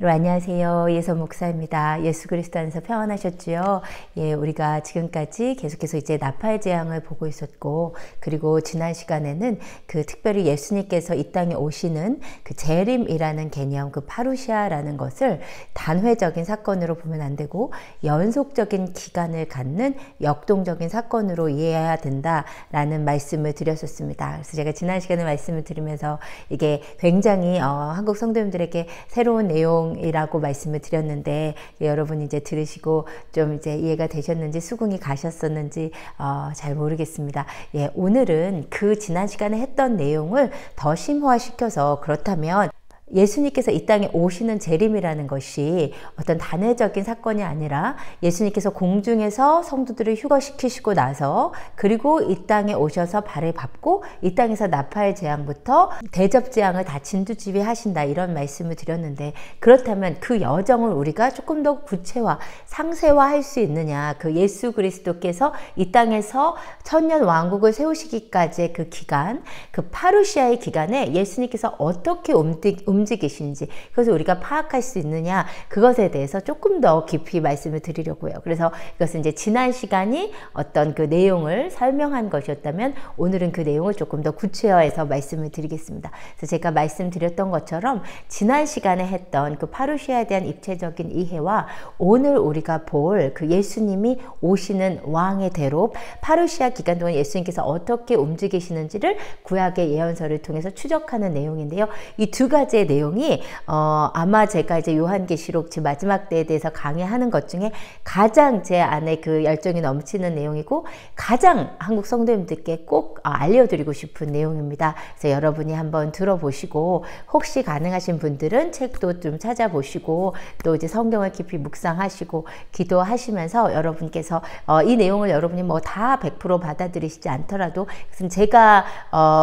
안녕하세요. 예선 목사입니다. 예수 그리스도 안에서 평안하셨지요? 예, 우리가 지금까지 계속해서 이제 나팔 재앙을 보고 있었고, 그리고 지난 시간에는 그 특별히 예수님께서 이 땅에 오시는 그 재림이라는 개념, 그 파루시아라는 것을 단회적인 사건으로 보면 안 되고 연속적인 기간을 갖는 역동적인 사건으로 이해해야 된다라는 말씀을 드렸었습니다. 그래서 제가 지난 시간에 말씀을 드리면서 이게 굉장히 한국 성도님들에게 새로운 내용이라고 말씀을 드렸는데, 여러분이 이제 들으시고 좀 이제 이해가 되셨는지 수긍이 가셨었는지 잘 모르겠습니다. 예, 오늘은 그 지난 시간에 했던 내용을 더 심화시켜서, 그렇다면 예수님께서 이 땅에 오시는 재림이라는 것이 어떤 단회적인 사건이 아니라 예수님께서 공중에서 성도들을 휴거시키시고 나서, 그리고 이 땅에 오셔서 발을 밟고 이 땅에서 나팔 재앙부터 대접 재앙을 다 진두지휘하신다, 이런 말씀을 드렸는데, 그렇다면 그 여정을 우리가 조금 더 구체화, 상세화할 수 있느냐, 그 예수 그리스도께서 이 땅에서 천년 왕국을 세우시기까지의 그 기간, 그 파루시아의 기간에 예수님께서 어떻게 움직이시는지, 그것을 우리가 파악할 수 있느냐, 그것에 대해서 조금 더 깊이 말씀을 드리려고요. 그래서 이것은 이제 지난 시간이 어떤 그 내용을 설명한 것이었다면, 오늘은 그 내용을 조금 더 구체화해서 말씀을 드리겠습니다. 그래서 제가 말씀드렸던 것처럼 지난 시간에 했던 그 파루시아에 대한 입체적인 이해와 오늘 우리가 볼 그 예수님이 오시는 왕의 대로 파루시아 기간 동안 예수님께서 어떻게 움직이시는지를 구약의 예언서를 통해서 추적하는 내용인데요. 이 두 가지의 내용이 아마 제가 이제 요한계시록 제 마지막 때에 대해서 강의하는 것 중에 가장 제 안에 그 열정이 넘치는 내용이고, 가장 한국 성도님들께 꼭 알려드리고 싶은 내용입니다. 그래서 여러분이 한번 들어보시고, 혹시 가능하신 분들은 책도 좀 찾아보시고, 또 이제 성경을 깊이 묵상하시고 기도하시면서, 여러분께서 이 내용을 여러분이 뭐 다 100% 받아들이시지 않더라도, 그것은 제가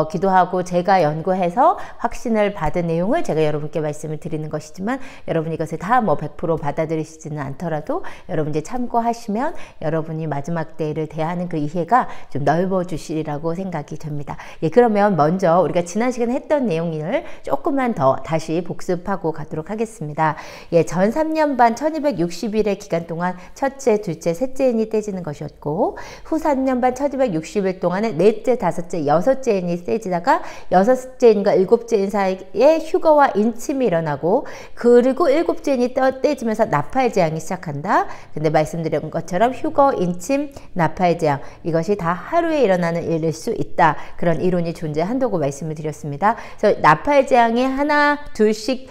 기도하고 제가 연구해서 확신을 받은 내용을 제가 여러분께 말씀을 드리는 것이지만, 여러분이 이것을 다 뭐 100% 받아들이시지는 않더라도 여러분 이제 참고하시면 여러분이 마지막 때를 대하는 그 이해가 좀 넓어 주시리라고 생각이 됩니다. 예, 그러면 먼저 우리가 지난 시간에 했던 내용을 조금만 더 다시 복습하고 가도록 하겠습니다. 예, 전 3년 반 1260일의 기간 동안 첫째, 둘째, 셋째 인이 떼지는 것이었고, 후 3년 반 1260일 동안에 넷째, 다섯째, 여섯째 인이 떼지다가 여섯째 인과 일곱째 인 사이에 휴거와 인침이 일어나고, 그리고 일곱째 인이 떼지면서 나팔 재앙이 시작한다. 근데 말씀드린 것처럼 휴거, 인침, 나팔 재앙, 이것이 다 하루에 일어나는 일일 수 있다, 그런 이론이 존재한다고 말씀을 드렸습니다. 그래서 나팔 재앙이 하나 둘씩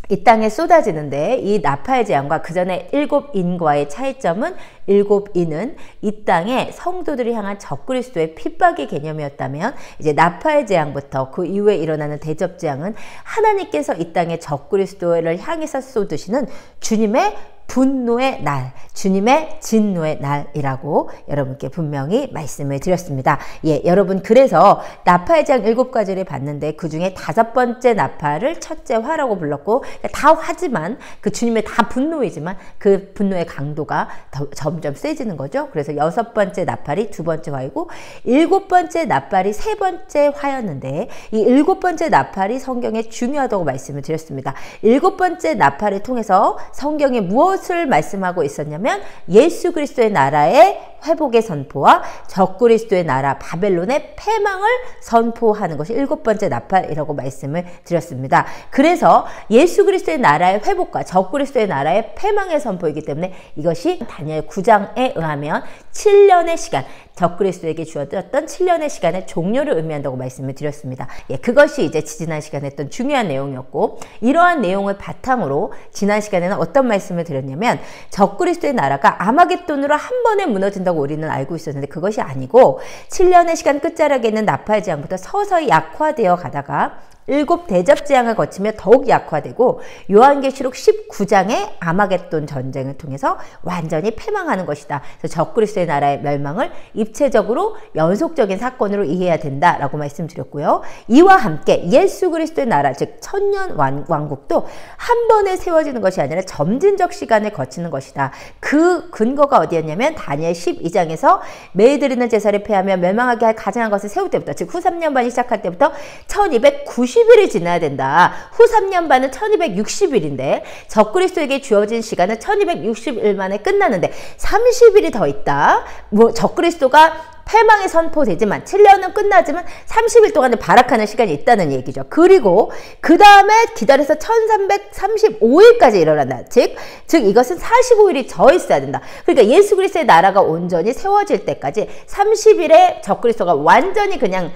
이 땅에 쏟아지는데, 이 나팔 재앙과 그 전에 일곱 인과의 차이점은, 일곱 인은 이 땅에 성도들이 향한 적그리스도의 핍박의 개념이었다면, 이제 나팔 재앙부터 그 이후에 일어나는 대접 재앙은 하나님께서 이 땅에 적그리스도를 향해서 쏟으시는 주님의 분노의 날, 주님의 진노의 날이라고 여러분께 분명히 말씀을 드렸습니다. 예, 여러분, 그래서 나팔 재앙 7가지를 봤는데, 그 중에 5번째 나팔을 첫째 화라고 불렀고, 다 화지만, 그 주님의 다 분노이지만 그 분노의 강도가 점점 세지는 거죠. 그래서 6번째 나팔이 2번째 화이고, 7번째 나팔이 3번째 화였는데, 이 7번째 나팔이 성경에 중요하다고 말씀을 드렸습니다. 7번째 나팔을 통해서 성경에 무엇을 말씀하고 있었냐면, 예수 그리스도의 나라의 회복의 선포와 적그리스도의 나라 바벨론의 패망을 선포하는 것이 7번째 나팔이라고 말씀을 드렸습니다. 그래서 예수 그리스도의 나라의 회복과 적그리스도의 나라의 패망의 선포이기 때문에, 이것이 다니엘 9장에 의하면 7년의 시간, 적그리스도에게 주어졌던 7년의 시간의 종료를 의미한다고 말씀을 드렸습니다. 예, 그것이 이제 지난 시간에 했던 중요한 내용이었고, 이러한 내용을 바탕으로 지난 시간에는 어떤 말씀을 드렸냐면, 적그리스도의 나라가 아마겟돈으로 한 번에 무너진다고 우리는 알고 있었는데, 그것이 아니고 7년의 시간 끝자락에 있는 나팔 재앙부터 서서히 약화되어 가다가 7 대접 재앙을 거치며 더욱 약화되고, 요한계시록 19장의 아마겟돈 전쟁을 통해서 완전히 패망하는 것이다. 그래서 적그리스도의 나라의 멸망을 입체적으로 연속적인 사건으로 이해해야 된다라고 말씀드렸고요. 이와 함께 예수 그리스도의 나라, 즉 천년 왕국도 한 번에 세워지는 것이 아니라 점진적 시간을 거치는 것이다. 그 근거가 어디였냐면, 다니엘 12장에서 매일 드리는 제사를 폐하며 멸망하게 할 가증한 것을 세울 때부터, 즉 후 3년 반이 시작할 때부터 1290 1290일이 지나야 된다. 후 3년 반은 1260일인데 적그리스도에게 주어진 시간은 1260일 만에 끝나는데 30일이 더 있다. 뭐 적그리스도가 패망이 선포되지만 7년은 끝나지만 30일 동안은 발악하는 시간이 있다는 얘기죠. 그리고 그 다음에 기다려서 1335일까지 일어난다. 즉 이것은 45일이 더 있어야 된다. 그러니까 예수 그리스도의 나라가 온전히 세워질 때까지 30일에 적그리스도가 완전히 그냥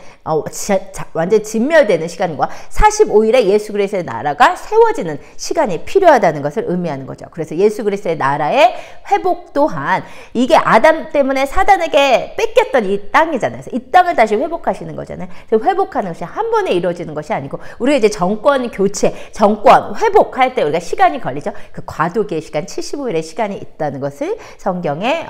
완전히 진멸되는 시간과 45일에 예수 그리스도의 나라가 세워지는 시간이 필요하다는 것을 의미하는 거죠. 그래서 예수 그리스도의 나라의 회복 또한 이게 아담 때문에 사단에게 뺏겼던 이 땅이잖아요. 그래서 이 땅을 다시 회복하시는 거잖아요. 그래서 회복하는 것이 한 번에 이루어지는 것이 아니고 우리가 이제 정권 교체, 정권 회복할 때 우리가 시간이 걸리죠. 그 과도기의 시간 75일의 시간이 있다는 것을 성경에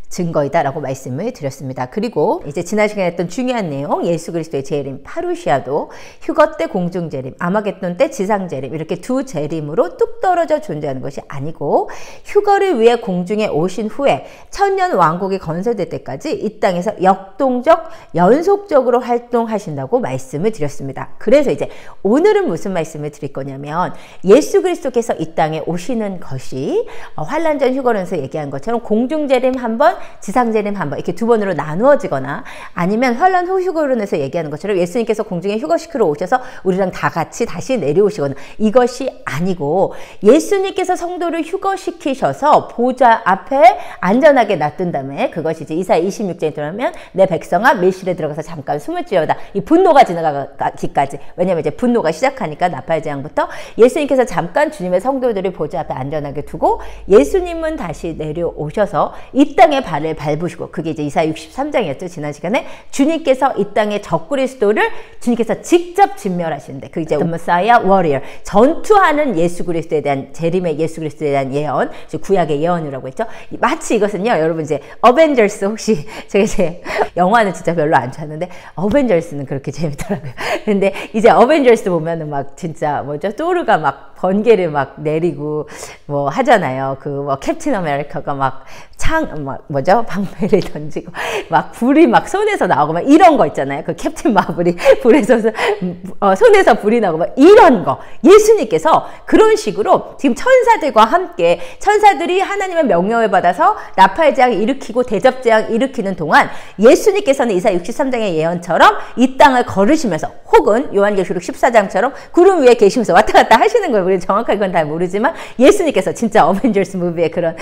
증거이다라고 말씀을 드렸습니다. 그리고 이제 지난 시간에 했던 중요한 내용, 예수 그리스도의 재림 파루시아도 휴거 때 공중 재림, 아마겟돈 때 지상 재림, 이렇게 두 재림으로 뚝 떨어져 존재하는 것이 아니고 휴거를 위해 공중에 오신 후에 천년 왕국이 건설될 때까지 이 땅에서 역동적 연속적으로 활동하신다고 말씀을 드렸습니다. 그래서 이제 오늘은 무슨 말씀을 드릴 거냐면 예수 그리스도께서 이 땅에 오시는 것이 환란전 휴거론에서 얘기한 것처럼 공중 재림 한 번, 지상재림 한 번 이렇게 두 번으로 나누어지거나 아니면 환란 후 휴거론에서 얘기하는 것처럼 예수님께서 공중에 휴거시키러 오셔서 우리랑 다 같이 다시 내려오시거나 이것이 아니고 예수님께서 성도를 휴거시키셔서 보좌 앞에 안전하게 놔둔 다음에 그것이 이제 이사야 26장에 들어가면 내 백성아 밀실에 들어가서 잠깐 숨을 찌어다 이 분노가 지나가기까지 왜냐하면 이제 분노가 시작하니까 나팔 재앙부터 예수님께서 잠깐 주님의 성도들을 보좌 앞에 안전하게 두고 예수님은 다시 내려오셔서 이 땅에 발을 밟으시고 그게 이제 이사야 63장이었죠. 지난 시간에 주님께서 이 땅의 적그리스도를 주님께서 직접 진멸하시는데 그 이제 Messiah Warrior 전투하는 예수 그리스도에 대한 재림의 예수 그리스도에 대한 예언, 구약의 예언이라고 했죠. 마치 이것은요, 여러분 이제 어벤져스 혹시 제가 이제 영화는 진짜 별로 안 좋아하는데 어벤져스는 그렇게 재밌더라고요. 근데 이제 어벤져스 보면은 막 진짜 뭐죠? 토르가 막 번개를 막 내리고 뭐 하잖아요. 그 뭐 캡틴 아메리카가 막 뭐죠? 방패를 던지고 막 불이 막 손에서 나오고 막 이런 거 있잖아요. 그 캡틴 마블이 불에서 손에서 불이 나고 막 이런 거. 예수님께서 그런 식으로 지금 천사들과 함께 천사들이 하나님의 명령을 받아서 나팔 재앙 일으키고 대접 재앙 일으키는 동안 예수님께서는 이사야 63장의 예언처럼 이 땅을 걸으시면서 혹은 요한계시록 14장처럼 구름 위에 계시면서 왔다 갔다 하시는 거예요. 우리 정확하게 그건 잘 모르지만 예수님께서 진짜 어벤져스 무비의 그런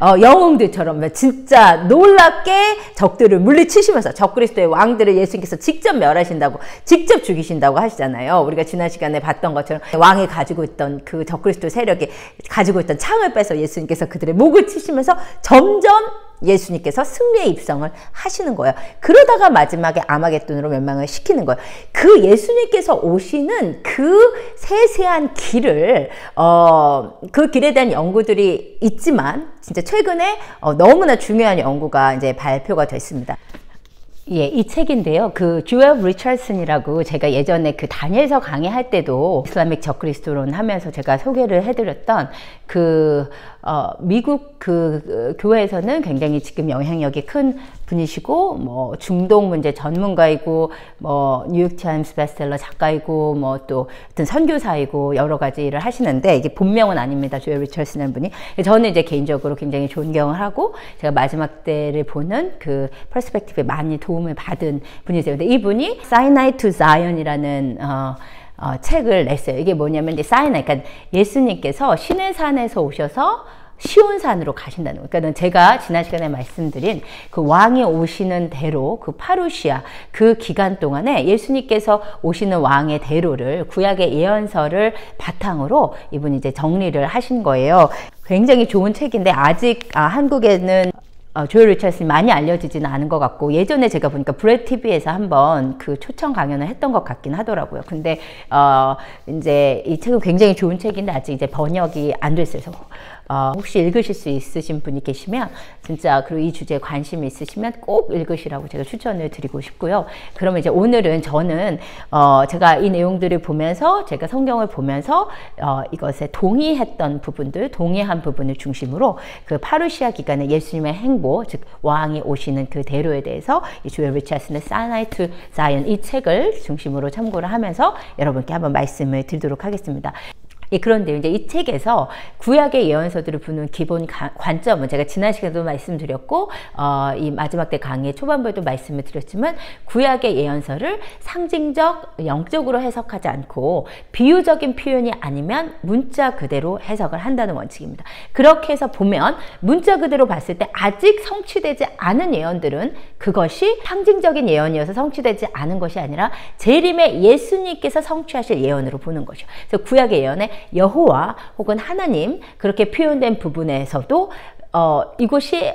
영웅들처럼 진짜 놀랍게 적들을 물리치시면서 적그리스도의 왕들을 예수님께서 직접 멸하신다고 직접 죽이신다고 하시잖아요. 우리가 지난 시간에 봤던 것처럼 왕이 가지고 있던 그 적그리스도 세력이 가지고 있던 창을 빼서 예수님께서 그들의 목을 치시면서 점점 예수님께서 승리의 입성을 하시는 거예요. 그러다가 마지막에 아마겟돈으로 멸망을 시키는 거예요. 그 예수님께서 오시는 그 세세한 길을 그 길에 대한 연구들이 있지만 진짜 최근에 너무나 중요한 연구가 이제 발표가 됐습니다. 예, 이 책인데요. 그 주엘 리처슨이라고 제가 예전에 그 다니엘서 강의할 때도 이슬라믹 적그리스도론 하면서 제가 소개를 해드렸던 미국 그 교회에서는 굉장히 지금 영향력이 큰 분이시고 뭐 중동 문제 전문가이고 뭐 뉴욕타임스 베스트셀러 작가이고 뭐 또 어떤 선교사이고 여러 가지 일을 하시는데 이게 본명은 아닙니다. 주엘 리처슨이라는 분이. 저는 이제 개인적으로 굉장히 존경을 하고 제가 마지막 때를 보는 그 퍼스펙티브에 많이 도움을 받은 분이세요. 근데 이분이 사이나이 투 자이언이라는 책을 냈어요. 이게 뭐냐면 이제 사이나이, 그러니까 예수님께서 신의 산에서 오셔서 시온산으로 가신다는 거예요. 그러니까 제가 지난 시간에 말씀드린 그 왕이 오시는 대로 그 파루시아 그 기간 동안에 예수님께서 오시는 왕의 대로를 구약의 예언서를 바탕으로 이분이 이제 정리를 하신 거예요. 굉장히 좋은 책인데 아직 한국에는 주엘 리처슨이 많이 알려지지는 않은 것 같고 예전에 제가 보니까 브레드 TV에서 한번 그 초청 강연을 했던 것 같긴 하더라고요. 근데 이제 이 책은 굉장히 좋은 책인데 아직 이제 번역이 안 됐어요. 그래서 혹시 읽으실 수 있으신 분이 계시면 진짜 그리고 이 주제에 관심이 있으시면 꼭 읽으시라고 제가 추천을 드리고 싶고요. 그러면 이제 오늘은 저는 제가 이 내용들을 보면서 제가 성경을 보면서 이것에 동의한 부분을 중심으로 그 파루시아 기간에 예수님의 행보, 즉 왕이 오시는 그 대로에 대해서 이 조엘 리처슨의 Sinai to Zion 이 책을 중심으로 참고를 하면서 여러분께 한번 말씀을 드리도록 하겠습니다. 그런데 이제 이 책에서 구약의 예언서들을 보는 기본 관점은 제가 지난 시간에도 말씀드렸고 이 마지막 때 강의 초반부에도 말씀을 드렸지만 구약의 예언서를 상징적, 영적으로 해석하지 않고 비유적인 표현이 아니면 문자 그대로 해석을 한다는 원칙입니다. 그렇게 해서 보면 문자 그대로 봤을 때 아직 성취되지 않은 예언들은 그것이 상징적인 예언이어서 성취되지 않은 것이 아니라 재림의 예수님께서 성취하실 예언으로 보는 것이죠. 그래서 구약의 예언에 여호와 혹은 하나님 그렇게 표현된 부분에서도 이것이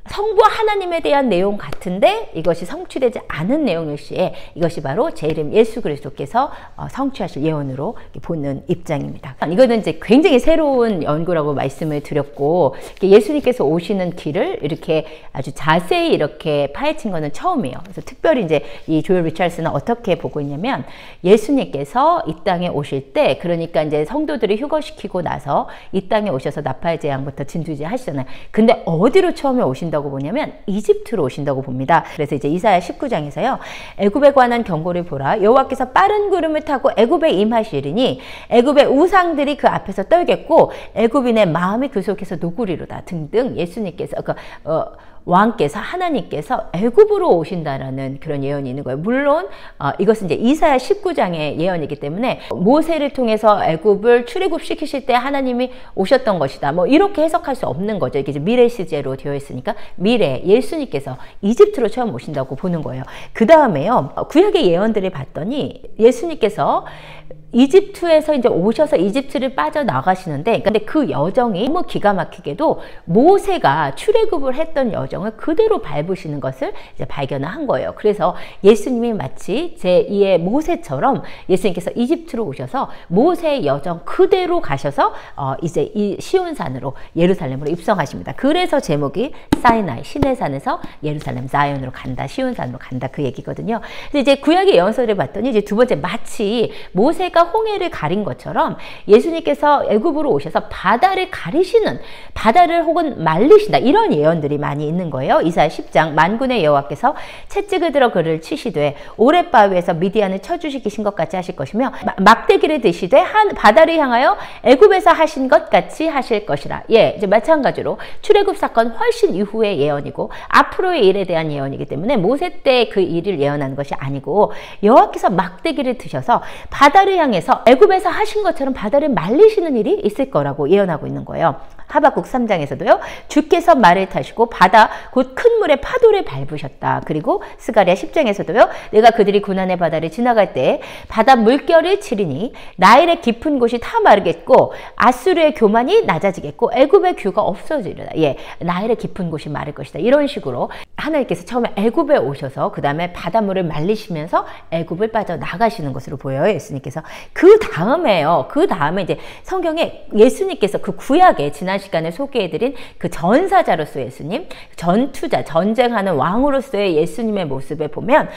성부 하나님에 대한 내용 같은데 이것이 성취되지 않은 내용일 시에 이것이 바로 재림 예수 그리스도께서 성취하실 예언으로 보는 입장입니다. 이거는 이제 굉장히 새로운 연구라고 말씀을 드렸고 예수님께서 오시는 길을 이렇게 아주 자세히 이렇게 파헤친 거는 처음이에요. 그래서 특별히 이제 이 조엘 리처슨은 어떻게 보고 있냐면 예수님께서 이 땅에 오실 때 그러니까 이제 성도들이 휴거시키고 나서 이 땅에 오셔서 나팔 제왕부터 진두지 하시잖아요. 근데 어디로 처음에 오신다고 보냐면 이집트로 오신다고 봅니다. 그래서 이제 이사야 19장에서요. 애굽에 관한 경고를 보라. 여호와께서 빠른 구름을 타고 애굽에 임하시리니 애굽의 우상들이 그 앞에서 떨겠고 애굽인의 마음이 그 속에서 노구리로다 등등 예수님께서 왕께서 하나님께서 애굽으로 오신다라는 그런 예언이 있는 거예요. 물론 이것은 이제 이사야 19장의 예언이기 때문에 모세를 통해서 애굽을 출애굽시키실 때 하나님이 오셨던 것이다. 뭐 이렇게 해석할 수 없는 거죠. 이게 이제 미래 시제로 되어 있으니까 미래 예수님께서 이집트로 처음 오신다고 보는 거예요. 그 다음에요. 구약의 예언들을 봤더니 예수님께서 이집트에서 이제 오셔서 이집트를 빠져나가시는데 근데 그 여정이 너무 기가 막히게도 모세가 출애굽을 했던 여정을 그대로 밟으시는 것을 이제 발견을 한 거예요. 그래서 예수님이 마치 제2의 모세처럼 예수님께서 이집트로 오셔서 모세의 여정 그대로 가셔서 이제 이 시온산으로 예루살렘으로 입성하십니다. 그래서 제목이 사이나이 시내산에서 예루살렘 자이언으로 간다, 시온산으로 간다 그 얘기거든요. 근데 이제 구약의 예언서를 봤더니 이제 두 번째 마치 모세가 홍해를 가린 것처럼 예수님께서 애굽으로 오셔서 바다를 가리시는 바다를 혹은 말리신다 이런 예언들이 많이 있는 거예요. 이사야 10장 만군의 여호와께서 채찍을 들어 그를 치시되 오랫바위에서 미디안을 쳐주시키신 것 같이 하실 것이며 막대기를 드시되 한 바다를 향하여 애굽에서 하신 것 같이 하실 것이라. 이제 마찬가지로 출애굽 사건 훨씬 이후의 예언이고 앞으로의 일에 대한 예언이기 때문에 모세 때 그 일을 예언하는 것이 아니고 여호와께서 막대기를 드셔서 바다를 향해서 애굽에서 하신 것처럼 바다를 말리시는 일이 있을 거라고 예언하고 있는 거예요. 하박국 3장에서도요. 주께서 말을 타시고 바다 곧 큰 물의 파도를 밟으셨다. 그리고 스가랴 10장에서도요. 내가 그들이 고난의 바다를 지나갈 때 바다 물결을 치리니 나일의 깊은 곳이 다 마르겠고 아수르의 교만이 낮아지겠고 애굽의 규가 없어지리라. 나일의 깊은 곳이 마를 것이다. 이런 식으로 하나님께서 처음에 애굽에 오셔서 그 다음에 바닷물을 말리시면서 애굽을 빠져나가시는 것으로 보여요. 예수님께서. 그 다음에요. 그 다음에 이제 성경에 예수님께서 그 구약에 지난 시간에 소개해드린 그 전사자로서 예수님, 전투자, 전쟁하는 왕으로서의 예수님의 모습에 보면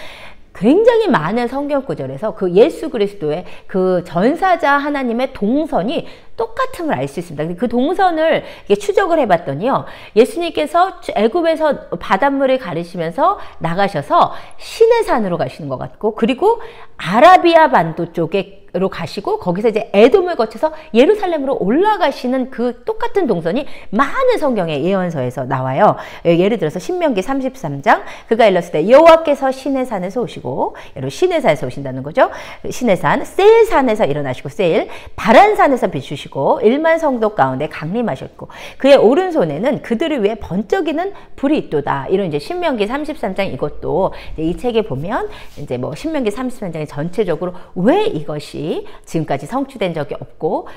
굉장히 많은 성경 구절에서 그 예수 그리스도의 그 전사자 하나님의 동선이 똑같음을 알 수 있습니다. 그 동선을 추적을 해봤더니요. 예수님께서 애굽에서 바닷물을 가르시면서 나가셔서 시내산으로 가시는 것 같고 그리고 아라비아 반도 쪽으로 가시고 거기서 이제 에돔을 거쳐서 예루살렘으로 올라가시는 그 똑같은 동선이 많은 성경의 예언서에서 나와요. 예를 들어서 신명기 33장 그가 일렀을 때 여호와께서 시내산에서 오시고 여러분 시내산에서 오신다는 거죠. 시내산 세일산에서 일어나시고 세일 바란산에서 비추시고 1만 성도 가운데 강림하셨고 그의 오른손에는 그들을 위해 번쩍이는 불이 있도다. 이런 이제 신명기 33장 이것도 이 책에 보면 이제 뭐 신명기 33장이 전체적으로 왜 이것이 지금까지 성취된 적이 없고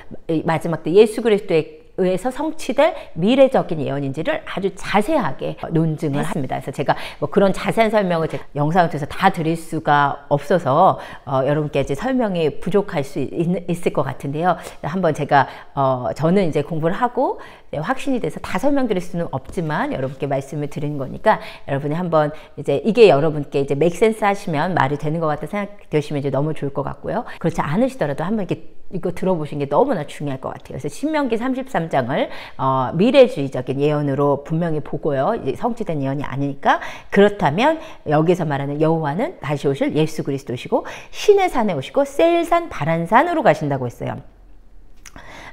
마지막 때 예수 그리스도의 의해서 성취될 미래적인 예언인지를 아주 자세하게 논증을 합니다. 그래서 제가 뭐 그런 자세한 설명을 제가 영상을 통해서 다 드릴 수가 없어서 여러분께 이제 설명이 부족할 수 있을 것 같은데요. 한번 제가 저는 이제 공부를 하고 확신이 돼서 다 설명드릴 수는 없지만 여러분께 말씀을 드리는 거니까 여러분이 한번 이제 이게 여러분께 이제 make sense 하시면 말이 되는 것 같다 생각되시면 이제 너무 좋을 것 같고요. 그렇지 않으시더라도 한번 이렇게 이거 들어보시는 게 너무나 중요할 것 같아요. 그래서 신명기 33장을 미래주의적인 예언으로 분명히 보고요. 이제 성취된 예언이 아니니까 그렇다면 여기서 말하는 여호와는 다시 오실 예수 그리스도시고 신의 산에 오시고 세일산 바란산으로 가신다고 했어요.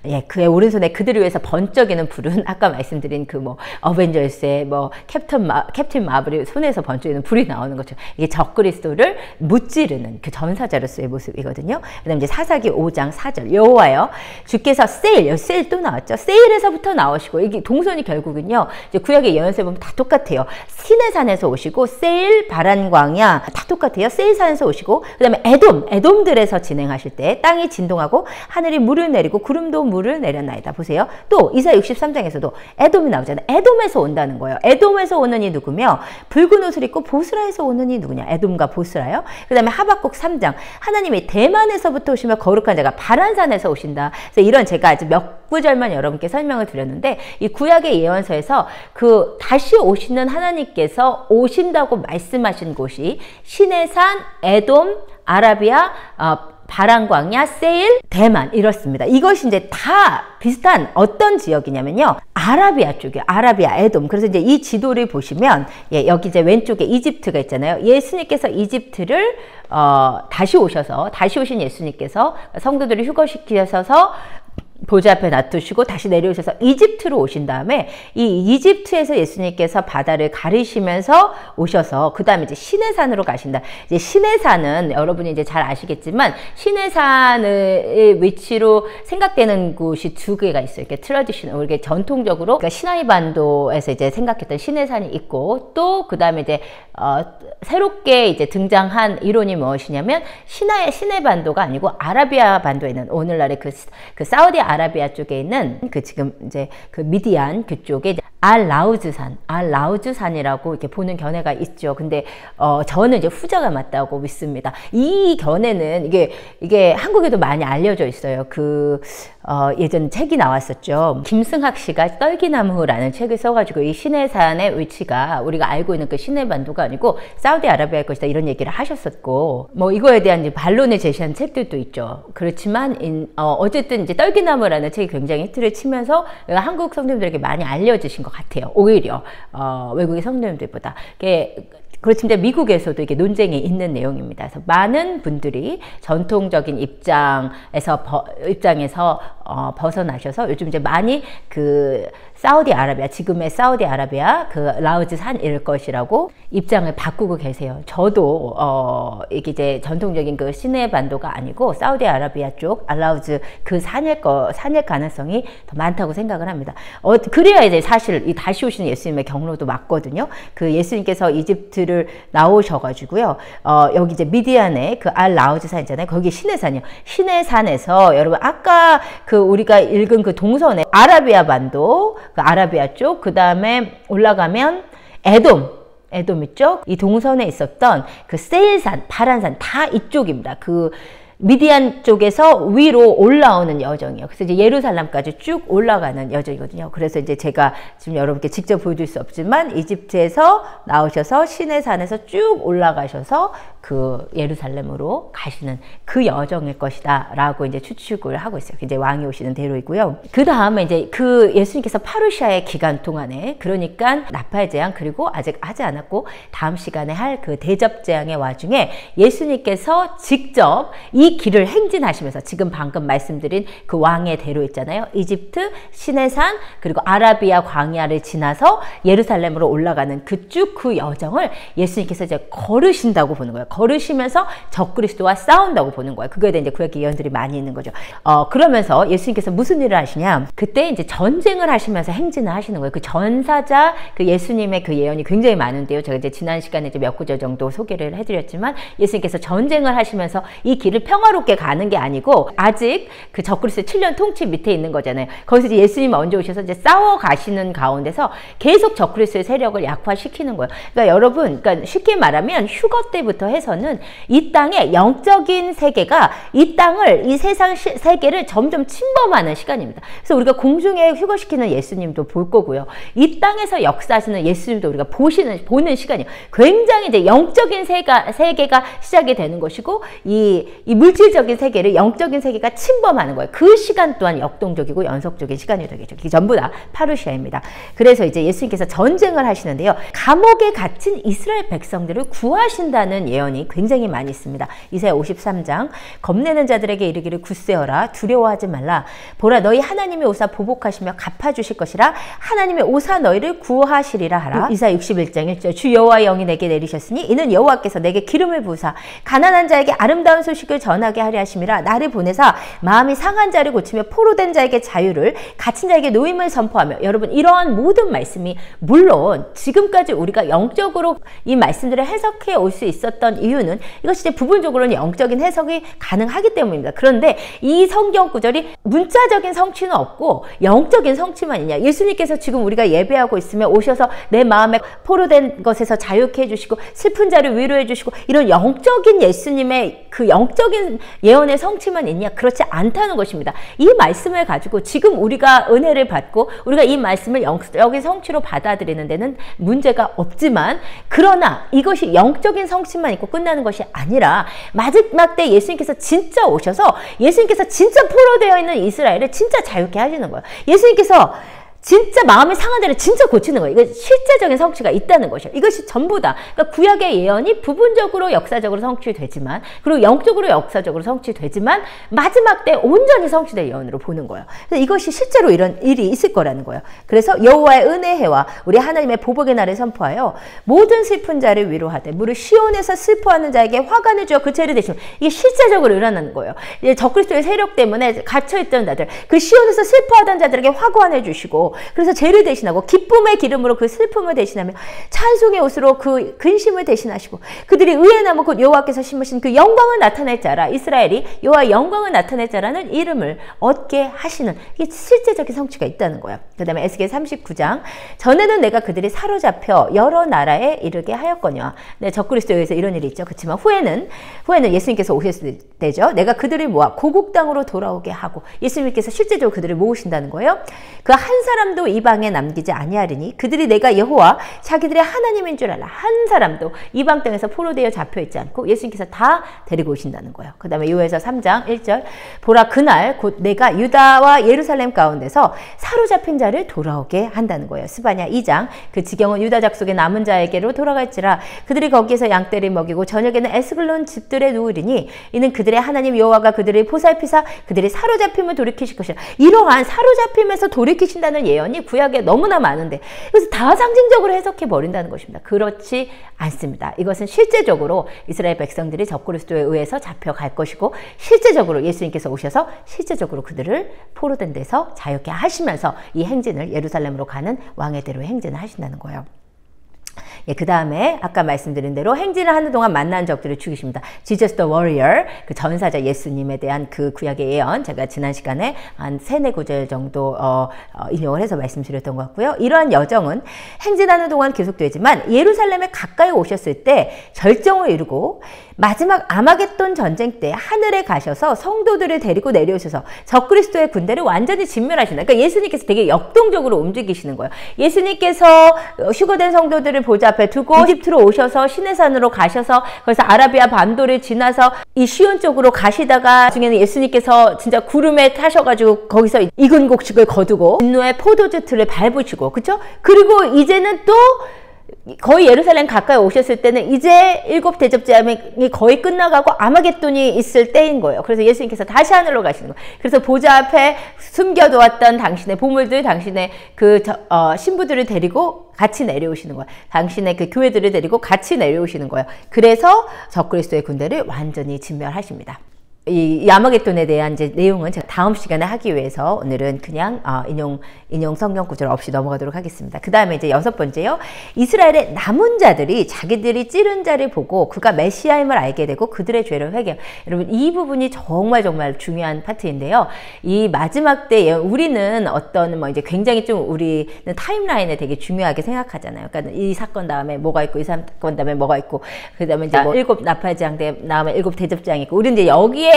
예, 그의 오른손에 그들을 위해서 번쩍이는 불은 아까 말씀드린 그 뭐 어벤져스의 뭐 캡틴 마블이 손에서 번쩍이는 불이 나오는 것처럼 이게 적그리스도를 무찌르는 그 전사자로서의 모습이거든요. 그다음 이제 사사기 5장 4절 여호와여 주께서 세일 또 나왔죠. 세일에서부터 나오시고 이게 동선이 결국은요. 이제 구약의 예언서에 보면 다 똑같아요. 신의 산에서 오시고 세일 바란 광야 다 똑같아요. 세일 산에서 오시고 그다음에 에돔들에서 진행하실 때 땅이 진동하고 하늘이 물을 내리고 구름도 물을 내렸나이다. 보세요. 또 이사야 63장에서도 에돔이 나오잖아요. 에돔에서 온다는 거예요. 에돔에서 오는 이 누구며 붉은 옷을 입고 보스라에서 오는 이 누구냐. 에돔과 보스라요. 그 다음에 하박국 3장 하나님이 대만에서부터 오시며 거룩한 자가 바란산에서 오신다. 그래서 이런 제가 아주 몇 구절만 여러분께 설명을 드렸는데 이 구약의 예언서에서 그 다시 오시는 하나님께서 오신다고 말씀하신 곳이 신의 산, 에돔, 아라비아, 바란 광야, 세일, 대만 이렇습니다. 이것이 이제 다 비슷한 어떤 지역이냐면요. 아라비아 쪽이에요. 아라비아, 에돔. 그래서 이제 이 지도를 보시면 예, 여기 이제 왼쪽에 이집트가 있잖아요. 예수님께서 이집트를 다시 오신 예수님께서 성도들을 휴거시키셔서 보좌 앞에 놔두시고 다시 내려오셔서 이집트로 오신 다음에 이 이집트에서 예수님께서 바다를 가르시면서 오셔서 그 다음에 이제 시내산으로 가신다. 이제 시내산은 여러분이 이제 잘 아시겠지만 시내산의 위치로 생각되는 곳이 두 개가 있어요. 이렇게 트래디셔널, 이렇게 전통적으로 그러니까 시나이 반도에서 이제 생각했던 시내산이 있고 또 그 다음에 이제 새롭게 이제 등장한 이론이 무엇이냐면 시내 반도가 아니고 아라비아 반도에는 오늘날의 그 사우디 아라비아 쪽에 있는 그 지금 이제 그 미디안 그쪽에 알라우즈산이라고 이렇게 보는 견해가 있죠. 근데 저는 이제 후자가 맞다고 믿습니다. 이 견해는 이게 한국에도 많이 알려져 있어요. 예전 책이 나왔었죠. 김승학 씨가 떨기나무라는 책을 써가지고 이 시내산의 위치가 우리가 알고 있는 그 시내반도가 아니고 사우디아라비아일 것이다 이런 얘기를 하셨었고 뭐 이거에 대한 이제 반론을 제시한 책들도 있죠. 그렇지만 어쨌든 이제 떨기나무라는 책이 굉장히 히트를 치면서 한국 성도님들에게 많이 알려지신 것 같아요. 오히려 외국의 성도님들보다. 그렇지만 미국에서도 이게 논쟁이 있는 내용입니다. 그래서 많은 분들이 전통적인 입장에서 벗어나셔서 요즘 이제 많이 그 사우디아라비아, 지금의 사우디아라비아 그 라우즈산일 것이라고 입장을 바꾸고 계세요. 저도 이게 이제 전통적인 그 시내 반도가 아니고 사우디아라비아 쪽 알라우즈 그 산일 가능성이 더 많다고 생각을 합니다. 그래야 이제 사실 이 다시 오시는 예수님의 경로도 맞거든요. 그 예수님께서 이집트를 나오셔가지고요. 여기 이제 미디안에 그 알라우즈산 있잖아요. 거기 시내산이요. 시내산에서 여러분 아까 그 우리가 읽은 그 동선에 아라비아 반도, 그 아라비아 쪽, 그 다음에 올라가면 에돔 있죠? 이 동선에 있었던 그 세일산, 바란산 다 이쪽입니다. 그 미디안 쪽에서 위로 올라오는 여정이에요. 그래서 이제 예루살렘까지 쭉 올라가는 여정이거든요. 그래서 이제 제가 지금 여러분께 직접 보여줄 수 없지만 이집트에서 나오셔서 시내산에서 쭉 올라가셔서 그 예루살렘으로 가시는 그 여정일 것이다 라고 이제 추측을 하고 있어요. 이제 왕이 오시는 대로이고요. 그 다음에 이제 그 예수님께서 파루시아의 기간 동안에 그러니까 나팔 재앙 그리고 아직 하지 않았고 다음 시간에 할 그 대접 재앙의 와중에 예수님께서 직접 이 길을 행진하시면서 지금 방금 말씀드린 그 왕의 대로 있잖아요. 이집트, 시내산, 그리고 아라비아 광야를 지나서 예루살렘으로 올라가는 그 여정을 예수님께서 이제 걸으신다고 보는 거예요. 걸으시면서 적그리스도와 싸운다고 보는 거예요. 그거에 대한 이제 구약 예언들이 많이 있는 거죠. 그러면서 예수님께서 무슨 일을 하시냐? 그때 이제 전쟁을 하시면서 행진을 하시는 거예요. 그 전사자, 그 예수님의 그 예언이 굉장히 많은데요. 제가 이제 지난 시간에 이제 몇 구절 정도 소개를 해드렸지만 예수님께서 전쟁을 하시면서 이 길을 평화롭게 가는 게 아니고 아직 그 적그리스도의 7년 통치 밑에 있는 거잖아요. 거기서 이제 예수님 먼저 오셔서 이제 싸워 가시는 가운데서 계속 적그리스도의 세력을 약화시키는 거예요. 그러니까 여러분, 그러니까 쉽게 말하면 휴거 때부터 해서는 이 땅의 영적인 세계가 이 땅을, 이 세상 세계를 점점 침범하는 시간입니다. 그래서 우리가 공중에 휴거시키는 예수님도 볼 거고요. 이 땅에서 역사하시는 예수님도 우리가 보는 시간이에요. 굉장히 이제 영적인 세계가 시작이 되는 것이고, 이 물질적인 세계를 영적인 세계가 침범하는 거예요. 그 시간 또한 역동적이고 연속적인 시간이 되겠죠. 이게 전부 다 파루시아입니다. 그래서 이제 예수님께서 전쟁을 하시는데요. 감옥에 갇힌 이스라엘 백성들을 구하신다는 예언이 굉장히 많이 있습니다. 이사야 53장, 겁내는 자들에게 이르기를 굳세어라, 두려워하지 말라. 보라, 너희 하나님이 오사 보복하시며 갚아주실 것이라. 하나님이 오사 너희를 구하시리라 하라. 이사야 61장 1절, 주 여호와의 영이 내게 내리셨으니 이는 여호와께서 내게 기름을 부으사 가난한 자에게 아름다운 소식을 전하게 하려 하심이라. 나를 보내사 마음이 상한 자를 고치며 포로된 자에게 자유를, 갇힌 자에게 노임을 선포하며. 여러분, 이러한 모든 말씀이 물론 지금까지 우리가 영적으로 이 말씀들을 해석해 올 수 있었던 이유는 이것이 이제 부분적으로는 영적인 해석이 가능하기 때문입니다. 그런데 이 성경 구절이 문자적인 성취는 없고 영적인 성취만 있냐? 예수님께서 지금 우리가 예배하고 있으면 오셔서 내 마음에 포로된 것에서 자유케 해주시고 슬픈 자를 위로해 주시고 이런 영적인 예수님의 그 영적인 예언의 성취만 있냐? 그렇지 않다는 것입니다. 이 말씀을 가지고 지금 우리가 은혜를 받고 우리가 이 말씀을 영적인 성취로 받아들이는 데는 문제가 없지만, 그러나 이것이 영적인 성취만 있고 끝나는 것이 아니라 마지막 때 예수님께서 진짜 오셔서 예수님께서 진짜 포로되어 있는 이스라엘을 진짜 자유케 하시는 거예요. 예수님께서 진짜 마음이 상한 자를 진짜 고치는 거예요. 이거 실제적인 성취가 있다는 것이에요. 이것이 전부 다. 그러니까 구약의 예언이 부분적으로 역사적으로 성취되지만, 그리고 영적으로 역사적으로 성취되지만 마지막 때 온전히 성취될 예언으로 보는 거예요. 그래서 이것이 실제로 이런 일이 있을 거라는 거예요. 그래서 여호와의 은혜해와 우리 하나님의 보복의 날을 선포하여 모든 슬픈 자를 위로하되 무릇 시온에서 슬퍼하는 자에게 화관을 주어 그 죄를 대시면, 이게 실제적으로 일어나는 거예요. 적그리스도의 세력 때문에 갇혀있던 자들, 그 시온에서 슬퍼하던 자들에게 화관을 주시고, 그래서 죄를 대신하고 기쁨의 기름으로 그 슬픔을 대신하며 찬송의 옷으로 그 근심을 대신하시고 그들이 의의 나무 곧 여호와께서 심으신 그 영광을 나타낼 자라, 이스라엘이 여호와의 영광을 나타낼 자라는 이름을 얻게 하시는, 이게 실제적인 성취가 있다는 거예요. 그 다음에 에스겔 39장, 전에는 내가 그들이 사로잡혀 여러 나라에 이르게 하였거니와. 네, 적그리스도에 의해서 이런 일이 있죠. 그렇지만 후에는 예수님께서 오셨을 때죠. 내가 그들을 모아 고국 땅으로 돌아오게 하고, 예수님께서 실제적으로 그들을 모으신다는 거예요. 그 한 사람도 이방에 남기지 아니하리니 그들이 내가 여호와 자기들의 하나님인 줄 알라. 한 사람도 이방 땅에서 포로되어 잡혀있지 않고 예수님께서 다 데리고 오신다는 거예요. 그 다음에 요엘서 3장 1절, 보라 그날 곧 내가 유다와 예루살렘 가운데서 사로잡힌 자를 돌아오게 한다는 거예요. 스바냐 2장, 그 지경은 유다 족속의 남은 자에게로 돌아갈지라. 그들이 거기에서 양떼를 먹이고 저녁에는 에스글론 집들에 누우리니 이는 그들의 하나님 여호와가 그들을 보살피사 그들이 사로잡힘을 돌이키실 것이라. 이러한 사로잡힘에서 돌이키신다는 예언이 구약에 너무나 많은데, 그래서 다 상징적으로 해석해 버린다는 것입니다. 그렇지 않습니다. 이것은 실제적으로 이스라엘 백성들이 적그리스도에 의해서 잡혀갈 것이고, 실제적으로 예수님께서 오셔서 실제적으로 그들을 포로된 데서 자유케 하시면서 이 행진을, 예루살렘으로 가는 왕의 대로 행진을 하신다는 거예요. 예, 그 다음에 아까 말씀드린 대로 행진을 하는 동안 만난 적들을 죽이십니다. Jesus the Warrior, 그 전사자 예수님에 대한 그 구약의 예언, 제가 지난 시간에 한 3-4구절 정도 인용을 해서 말씀드렸던 것 같고요. 이러한 여정은 행진하는 동안 계속되지만 예루살렘에 가까이 오셨을 때 절정을 이루고 마지막 아마겟돈 전쟁 때 하늘에 가셔서 성도들을 데리고 내려오셔서 적그리스도의 군대를 완전히 진멸하신다. 그러니까 예수님께서 되게 역동적으로 움직이시는 거예요. 예수님께서 휴거된 성도들을 보좌 앞에 두고 이집트로 오셔서 시내산으로 가셔서 거기서 아라비아 반도를 지나서 이 시온 쪽으로 가시다가 나중에는 예수님께서 진짜 구름에 타셔가지고 거기서 익은 곡식을 거두고 진노의 포도주 틀을 밟으시고, 그쵸? 그리고 이제는 또 거의 예루살렘 가까이 오셨을 때는 이제 7 대접제함이 거의 끝나가고 아마겟돈이 있을 때인 거예요. 그래서 예수님께서 다시 하늘로 가시는 거예요. 그래서 보좌 앞에 숨겨두었던 당신의 보물들, 당신의 그 신부들을 데리고 같이 내려오시는 거예요. 당신의 그 교회들을 데리고 같이 내려오시는 거예요. 그래서 적그리스도의 군대를 완전히 진멸하십니다. 이 야마겟돈에 대한 이제 내용은 제가 다음 시간에 하기 위해서 오늘은 그냥 인용 성경 구절 없이 넘어가도록 하겠습니다. 그 다음에 이제 6번째요. 이스라엘의 남은 자들이 자기들이 찌른 자를 보고 그가 메시아임을 알게 되고 그들의 죄를 회개하여. 여러분 이 부분이 정말 중요한 파트인데요. 이 마지막 때에 우리는 어떤 이제 굉장히 좀 우리는 타임라인에 되게 중요하게 생각하잖아요. 그러니까 이 사건 다음에 뭐가 있고 이 사건 다음에 뭐가 있고 그 다음에 이제 7 나팔재앙 다음에 7 대접재앙이 있고 우리는 이제 여기에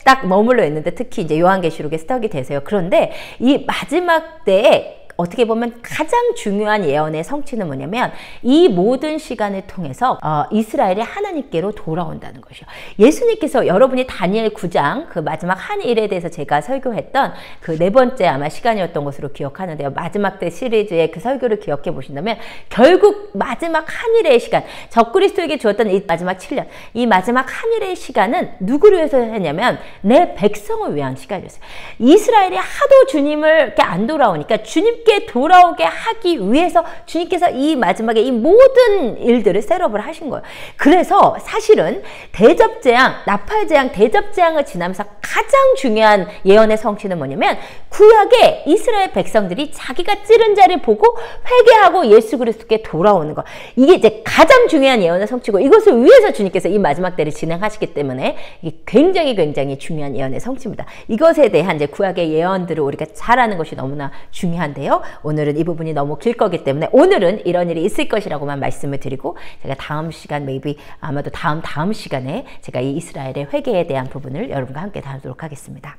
딱 머물러 있는데 특히 이제 요한계시록에 스터디 되세요. 그런데 이 마지막 때에 어떻게 보면 가장 중요한 예언의 성취는 뭐냐면 이 모든 시간을 통해서 이스라엘이 하나님께로 돌아온다는 것이요. 예수님께서 여러분이 다니엘 9장 그 마지막 한 일에 대해서 제가 설교했던 그 4번째 아마 시간이었던 것으로 기억하는데요. 마지막 때 시리즈의 그 설교를 기억해 보신다면 결국 마지막 한 일의 시간, 적그리스도에게 주었던 이 마지막 7년, 이 마지막 한 일의 시간은 누구를 위해서 했냐면 내 백성을 위한 시간이었어요. 이스라엘이 하도 주님을 이렇게 안 돌아오니까 주님 돌아오게 하기 위해서 주님께서 이 마지막에 이 모든 일들을 셋업을 하신 거예요. 그래서 사실은 대접재앙, 나팔재앙, 대접재앙을 지나면서 가장 중요한 예언의 성취는 뭐냐면 구약의 이스라엘 백성들이 자기가 찌른 자를 보고 회개하고 예수 그리스도께 돌아오는 거. 이게 이제 가장 중요한 예언의 성취고 이것을 위해서 주님께서 이 마지막 때를 진행하시기 때문에 이게 굉장히 중요한 예언의 성취입니다. 이것에 대한 이제 구약의 예언들을 우리가 잘 아는 것이 너무나 중요한데요. 오늘은 이 부분이 너무 길 거기 때문에 오늘은 이런 일이 있을 것이라고만 말씀을 드리고 제가 다음 시간 아마도 다음 시간에 제가 이 이스라엘의 회개에 대한 부분을 여러분과 함께 다루도록 하겠습니다.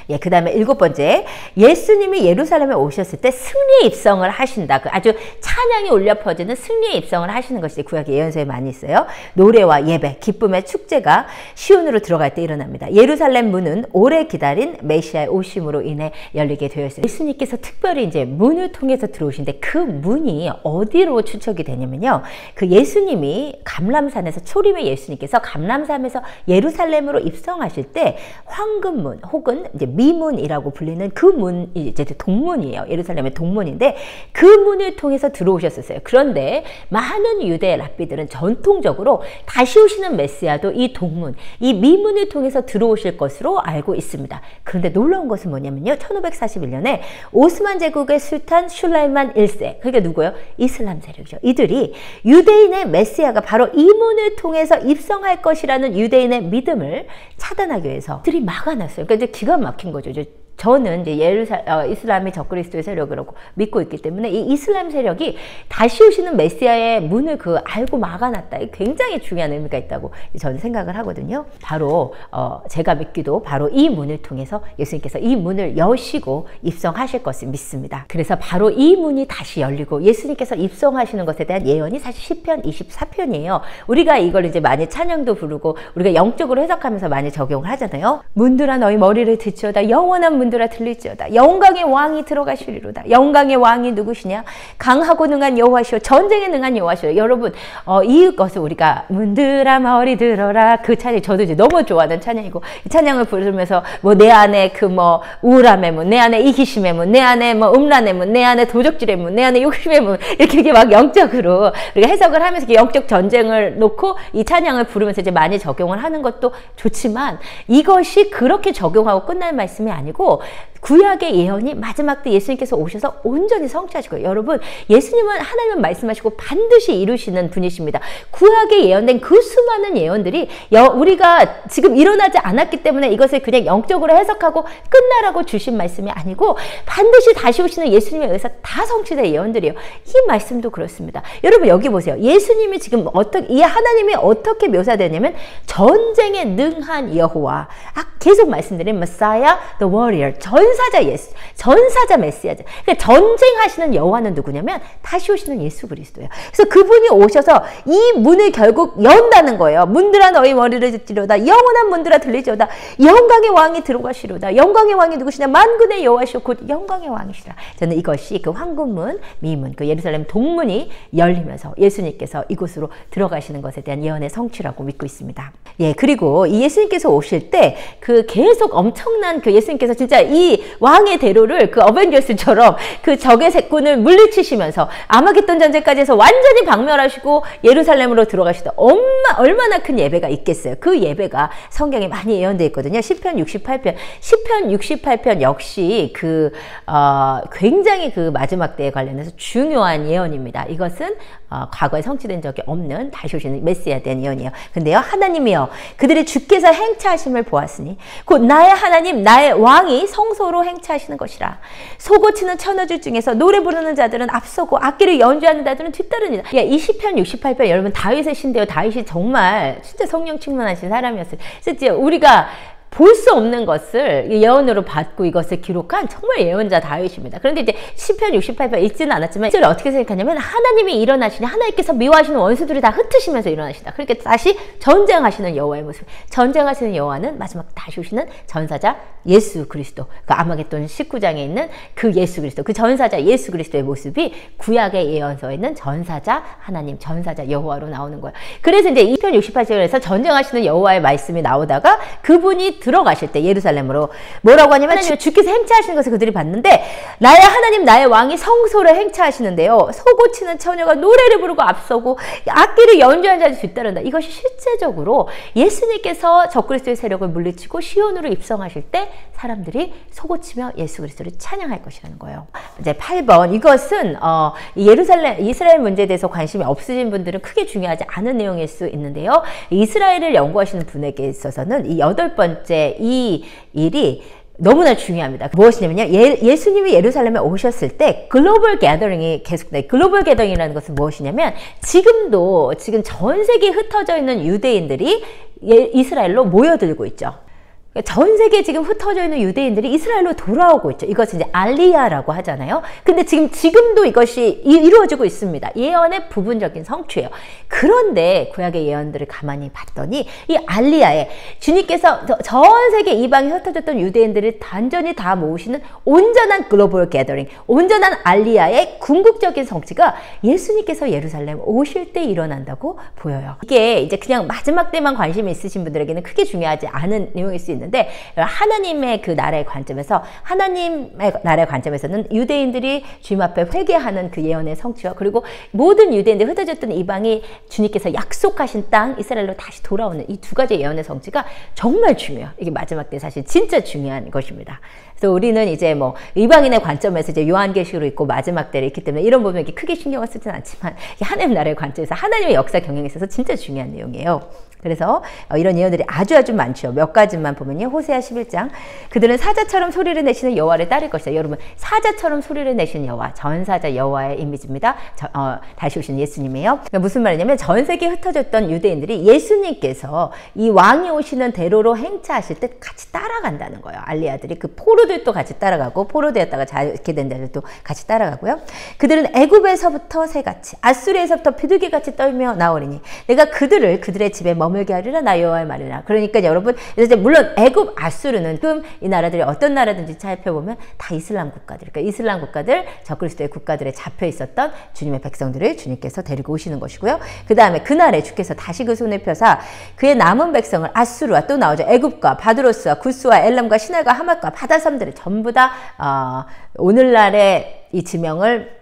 예, 그 다음에 7번째, 예수님이 예루살렘에 오셨을 때 승리의 입성을 하신다. 그 아주 찬양이 울려 퍼지는 승리의 입성을 하시는 것이 구약의 예언서에 많이 있어요. 노래와 예배, 기쁨의 축제가 시온으로 들어갈 때 일어납니다. 예루살렘 문은 오래 기다린 메시아의 오심으로 인해 열리게 되었어요. 예수님께서 특별히 이제 문을 통해서 들어오신데 그 문이 어디로 추측이 되냐면요. 그 예수님이 감람산에서 초림의 예수님께서 감람산에서 예루살렘으로 입성하실 때 황금문 혹은 이제 미문이라고 불리는 그 문이 이제 동문이에요. 예루살렘의 동문인데 그 문을 통해서 들어오셨었어요. 그런데 많은 유대 랍비들은 전통적으로 다시 오시는 메시아도 이 동문, 이 미문을 통해서 들어오실 것으로 알고 있습니다. 그런데 놀라운 것은 뭐냐면요. 1541년에 오스만 제국의 술탄 슐라이만 1세, 그게 누구예요? 이슬람 세력이죠. 이들이 유대인의 메시아가 바로 이 문을 통해서 입성할 것이라는 유대인의 믿음을 차단하기 위해서 들이 막아놨어요. 그러니까 이제 기가 막힌 거죠. 저는 이제 이슬람이 적그리스도의 세력이라고 믿고 있기 때문에 이 이슬람 세력이 다시 오시는 메시아의 문을 알고 막아놨다. 굉장히 중요한 의미가 있다고 저는 생각을 하거든요. 바로 제가 믿기도 바로 이 문을 통해서 예수님께서 이 문을 여시고 입성하실 것을 믿습니다. 그래서 바로 이 문이 다시 열리고 예수님께서 입성하시는 것에 대한 예언이 사실 시편 24편이에요. 우리가 이걸 이제 많이 찬양도 부르고 우리가 영적으로 해석하면서 많이 적용을 하잖아요. 문들아 너희 머리를 듣지어다 영원한 문들아 들릴지어다 영광의 왕이 들어가시리로다. 영광의 왕이 누구시냐? 강하고 능한 여호와시오 전쟁에 능한 여호와시오. 여러분 이것을 우리가 문들아 머리 들어라 그 찬양 저도 이제 너무 좋아하는 찬양이고 이 찬양을 부르면서 내 안에 우울함의 문, 내 안에 이기심의 문, 내 안에 음란의 문, 내 안에 도적질의 문, 내 안에 욕심의 문 이렇게 막 영적으로 우리가 해석을 하면서 영적 전쟁을 놓고 이 찬양을 부르면서 이제 많이 적용을 하는 것도 좋지만 이것이 그렇게 적용하고 끝날 말씀이 아니고 구약의 예언이 마지막 때 예수님께서 오셔서 온전히 성취하실 거예요. 여러분 예수님은 하나님은 말씀하시고 반드시 이루시는 분이십니다. 구약에 예언된 그 수많은 예언들이 우리가 지금 일어나지 않았기 때문에 이것을 그냥 영적으로 해석하고 끝나라고 주신 말씀이 아니고 반드시 다시 오시는 예수님에 의해서 다 성취될 예언들이에요. 이 말씀도 그렇습니다. 여러분 여기 보세요. 예수님이 지금 이 하나님이 어떻게 묘사되냐면 전쟁에 능한 여호와, 계속 말씀드린 Messiah, the warrior, 전사자 메시아죠. 그러니까 전쟁하시는 여호와는 누구냐면 다시 오시는 예수 그리스도예요. 그래서 그분이 오셔서 이 문을 결국 연다는 거예요. 문들아 너희 머리를 듣지로다 영원한 문들아 들리지로다 영광의 왕이 들어가시로다. 영광의 왕이 누구시냐? 만군의 여호와시오 곧 영광의 왕이시라. 저는 이것이 그 황금문, 미문, 그 예루살렘 동문이 열리면서 예수님께서 이곳으로 들어가시는 것에 대한 예언의 성취라고 믿고 있습니다. 예, 그리고 이 예수님께서 오실 때 계속 엄청난 예수님께서 진짜 이 왕의 대로를 그 어벤져스처럼 그 적의 세군을 물리치시면서 아마겟돈 전쟁까지 해서 완전히 박멸하시고 예루살렘으로 들어가시다. 얼마나 큰 예배가 있겠어요. 그 예배가 성경에 많이 예언되어 있거든요. 시편 68편 역시 굉장히 그 마지막 때에 관련해서 중요한 예언입니다. 이것은 과거에 성취된 적이 없는 다시 오시는 메시아에 대한 예언이에요. 근데요, 하나님이여 그들이 주께서 행차하심을 보았으니 곧 나의 하나님 나의 왕이 성소로 행차하시는 것이라. 소고치는 천어들 중에서 노래 부르는 자들은 앞서고 악기를 연주하는 자들은 뒤따르니라. 이 시편 68편 여러분 다윗의 시인데요. 다윗이 정말 진짜 성령 충만하신 사람이었어요. 진짜 우리가 볼 수 없는 것을 예언으로 받고 이것을 기록한 정말 예언자 다윗입니다. 그런데 이제 시편 68편 읽지는 않았지만 이를 어떻게 생각하냐면 하나님이 일어나시니 하나님께서 미워하시는 원수들이 다 흩으시면서 일어나신다. 그렇게 다시 전쟁하시는 여호와의 모습. 전쟁하시는 여호와는 마지막 다시 오시는 전사자 예수 그리스도. 그 아마겟돈 19장에 있는 그 예수 그리스도. 그 전사자 예수 그리스도의 모습이 구약의 예언서에 있는 전사자 하나님, 전사자 여호와로 나오는 거예요. 그래서 이제 2편 68절에서 전쟁하시는 여호와의 말씀이 나오다가 그분이 들어가실 때 예루살렘으로 뭐라고 하냐면 주께서 행차하시는 것을 그들이 봤는데 나의 하나님 나의 왕이 성소를 행차하시는데요. 소고치는 처녀가 노래를 부르고 앞서고 악기를 연주하는 자들이 뒤따른다. 이것이 실제적으로 예수님께서 적그리스도의 세력을 물리치고 시온으로 입성하실 때 사람들이 소고치며 예수 그리스도를 찬양할 것이라는 거예요. 이제 8번 이것은 이스라엘 문제에 대해서 관심이 없으신 분들은 크게 중요하지 않은 내용일 수 있는데요. 이스라엘을 연구하시는 분에게 있어서는 이 8번째 이 일이 너무나 중요합니다. 무엇이냐면요. 예수님이 예루살렘에 오셨을 때 글로벌 게더링이 계속돼요. 글로벌 게더링이라는 것은 무엇이냐면 지금 전 세계에 흩어져 있는 유대인들이 이스라엘로 모여들고 있죠. 전 세계에 지금 흩어져 있는 유대인들이 이스라엘로 돌아오고 있죠. 이것은 이제 알리야라고 하잖아요. 근데 지금도 이것이 이루어지고 있습니다. 예언의 부분적인 성취예요. 그런데 구약의 예언들을 가만히 봤더니 이 알리야에 주님께서 전 세계 이방에 흩어졌던 유대인들을 단전히 다 모으시는 온전한 글로벌 게더링, 온전한 알리야의 궁극적인 성취가 예수님께서 예루살렘 오실 때 일어난다고 보여요. 이게 이제 그냥 마지막 때만 관심이 있으신 분들에게는 크게 중요하지 않은 내용일 수 있는데 하나님의 그 나라의 관점에서 하나님의 나라의 관점에서는 유대인들이 주님 앞에 회개하는 그 예언의 성취와 그리고 모든 유대인들이 흩어졌던 이방이 주님께서 약속하신 땅 이스라엘로 다시 돌아오는 이 두 가지 예언의 성취가 정말 중요해요. 이게 마지막 때 사실 진짜 중요한 것입니다. 그래서 우리는 이제 뭐 이방인의 관점에서 이제 요한계시로 있고 마지막 때를 있기 때문에 이런 부분에 크게 신경을 쓰진 않지만 하나님 나라의 관점에서 하나님의 역사 경영에 있어서 진짜 중요한 내용이에요. 그래서 이런 예언들이 아주 많죠. 몇 가지만 보면요. 호세아 11장 그들은 사자처럼 소리를 내시는 여호와를 따를 것이다. 여러분 사자처럼 소리를 내시는 여호와 전사자 여호와의 이미지입니다. 다시 오신 예수님이에요. 그러니까 무슨 말이냐면 전 세계에 ht어졌던 유대인들이 예수님께서 이 왕이 오시는 대로로 행차하실 때 같이 따라간다는 거예요. 알리야들이 그 포로들도 같이 따라가고 포로되었다가 자유케 된 자들도 같이 따라가고요. 그들은 애굽에서부터 새같이 아수르에서부터 비둘기같이 떨며 나오리니 내가 그들의 집에 머물게 하리라 나 여호와의 말이라. 그러니까 여러분 이제 물론 애굽 아수르는 지금 이 나라들이 어떤 나라든지 살펴보면 다 이슬람 국가들, 그러니까 이슬람 국가들 적그리스도의 국가들에 잡혀 있었던 주님의 백성들을 주님께서 데리고 오시는 것이고요. 그 다음에 그날에 주께서 다시 그 손을 펴사 그의 남은 백성을 아수르와 또 나오죠. 애굽과 바드로스와 구스와 엘람과 시날과 하맛과 바다섬들을 전부 다 오늘날의 이 지명을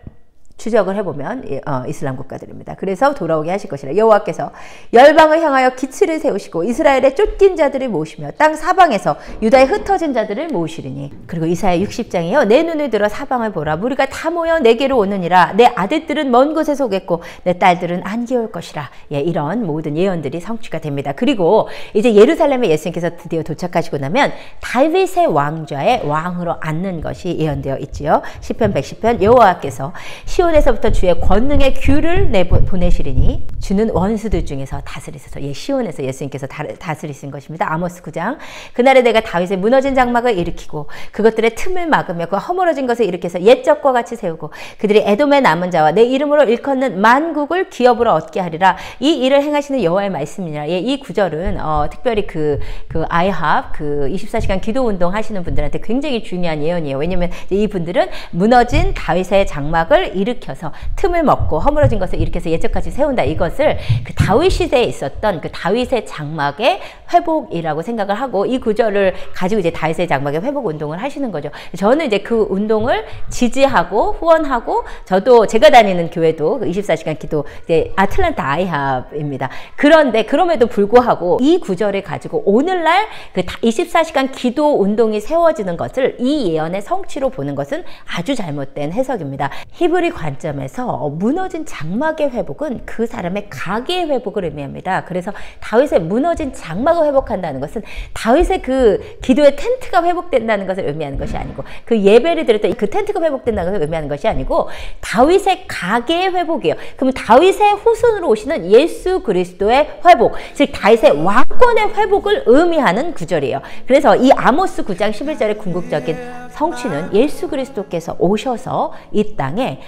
추적을 해보면 이슬람 국가들입니다. 그래서 돌아오게 하실 것이라. 여호와께서 열방을 향하여 기치를 세우시고 이스라엘의 쫓긴 자들을 모으시며 땅 사방에서 유다에 흩어진 자들을 모으시리니. 그리고 이사야 60장이요. 내 눈을 들어 사방을 보라. 무리가 다 모여 내게로 오느니라. 내 아들들은 먼 곳에서 오겠고 내 딸들은 안개 올 것이라. 이런 모든 예언들이 성취가 됩니다. 그리고 이제 예루살렘에 예수님께서 드디어 도착하시고 나면 다윗의 왕좌의 왕으로 앉는 것이 예언되어 있지요. 시편 110편 여호와께서 시온에서부터 주의 권능의 귤을 보내시리니 주는 원수들 중에서 다스리소서. 시온에서 예수님께서 다스리신 것입니다. 아모스 9장 그날에 내가 다윗의 무너진 장막을 일으키고 그것들의 틈을 막으며 그 허물어진 것을 일으켜서 옛적과 같이 세우고 그들이 에돔의 남은 자와 내 이름으로 일컫는 만국을 기업으로 얻게 하리라. 이 일을 행하시는 여호와의 말씀이니라. 이 구절은 특별히 그 아이합 24시간 기도 운동 하시는 분들한테 굉장히 중요한 예언이에요. 왜냐면 이 분들은 무너진 다윗의 장막을 일으켜서 틈을 먹고 허물어진 것을 일으켜서 옛적같이 세운다. 이것을 것을 그 다윗 시대에 있었던 그 다윗의 장막의 회복이라고 생각을 하고 이 구절을 가지고 이제 다윗의 장막의 회복 운동을 하시는 거죠. 저는 이제 그 운동을 지지하고 후원하고 저도 제가 다니는 교회도 24시간 기도 이제 아틀란타 아이합입니다. 그런데 그럼에도 불구하고 이 구절을 가지고 오늘날 그 24시간 기도 운동이 세워지는 것을 이 예언의 성취로 보는 것은 아주 잘못된 해석입니다. 히브리 관점에서 무너진 장막의 회복은 그 사람의 가계의 회복을 의미합니다. 그래서 다윗의 무너진 장막을 회복한다는 것은 다윗의 그 기도의 텐트가 회복된다는 것을 의미하는 것이 아니고 그 예배를 드렸던 그 텐트가 회복된다는 것을 의미하는 것이 아니고 다윗의 가계의 회복이에요. 그러면 다윗의 후손으로 오시는 예수 그리스도의 회복, 즉 다윗의 왕권의 회복을 의미하는 구절이에요. 그래서 이 아모스 9장 11절의 궁극적인 성취는 예수 그리스도께서 오셔서 이 땅에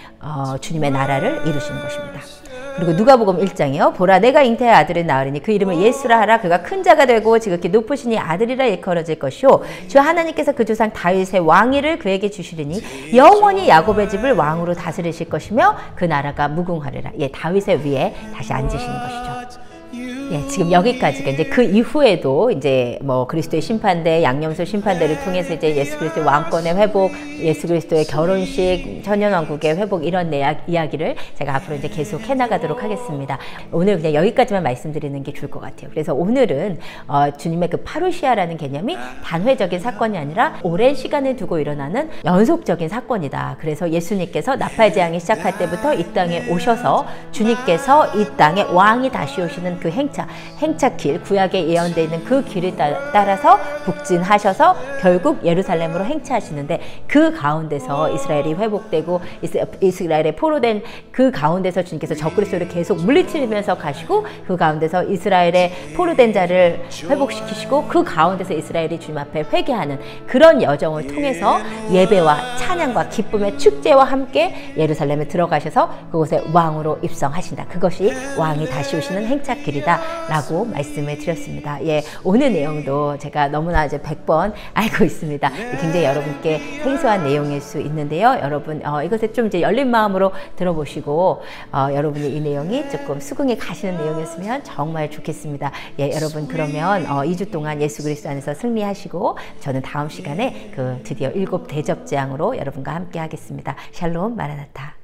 주님의 나라를 이루시는 것입니다. 그리고 누가복음 1장이요. 보라 내가 잉태의 아들을 낳으리니 그 이름을 예수라 하라. 그가 큰 자가 되고 지극히 높으시니 아들이라 일컬어질 것이요 주 하나님께서 그 조상 다윗의 왕위를 그에게 주시리니 영원히 야곱의 집을 왕으로 다스리실 것이며 그 나라가 무궁하리라. 예, 다윗의 위에 다시 앉으시는 것이죠. 예, 지금 여기까지가 이제 그 이후에도 이제 뭐 그리스도의 심판대, 양념소 심판대를 통해서 이제 예수 그리스도의 왕권의 회복, 예수 그리스도의 결혼식, 천년왕국의 회복 이런 이야기를 제가 앞으로 이제 계속 해나가도록 하겠습니다. 오늘 그냥 여기까지만 말씀드리는 게 좋을 것 같아요. 그래서 오늘은 주님의 그 파루시아라는 개념이 단회적인 사건이 아니라 오랜 시간을 두고 일어나는 연속적인 사건이다. 그래서 예수님께서 나팔 재앙이 시작할 때부터 이 땅에 오셔서 주님께서 이 땅에 왕이 다시 오시는 그 행차길, 구약에 예언되어 있는 그 길을 따라서 북진하셔서 결국 예루살렘으로 행차하시는데 그 가운데서 이스라엘이 회복되고 이스라엘의 포로된 그 가운데서 주님께서 적그리스도를 계속 물리치면서 가시고 그 가운데서 이스라엘의 포로된 자를 회복시키시고 그 가운데서 이스라엘이 주님 앞에 회개하는 그런 여정을 통해서 예배와 찬양과 기쁨의 축제와 함께 예루살렘에 들어가셔서 그곳에 왕으로 입성하신다. 그것이 왕이 다시 오시는 행차길이다 라고 말씀을 드렸습니다. 예, 오늘 내용도 제가 너무나 이제 100번 알고 있습니다. 굉장히 여러분께 생소한 내용일 수 있는데요. 여러분 이것에 좀 이제 열린 마음으로 들어보시고 여러분이 이 내용이 조금 수긍이 가시는 내용이었으면 정말 좋겠습니다. 예, 여러분 그러면 2주 동안 예수 그리스도 안에서 승리하시고 저는 다음 시간에 그 드디어 7 대접 재앙으로 여러분과 함께 하겠습니다. 샬롬 마라나타.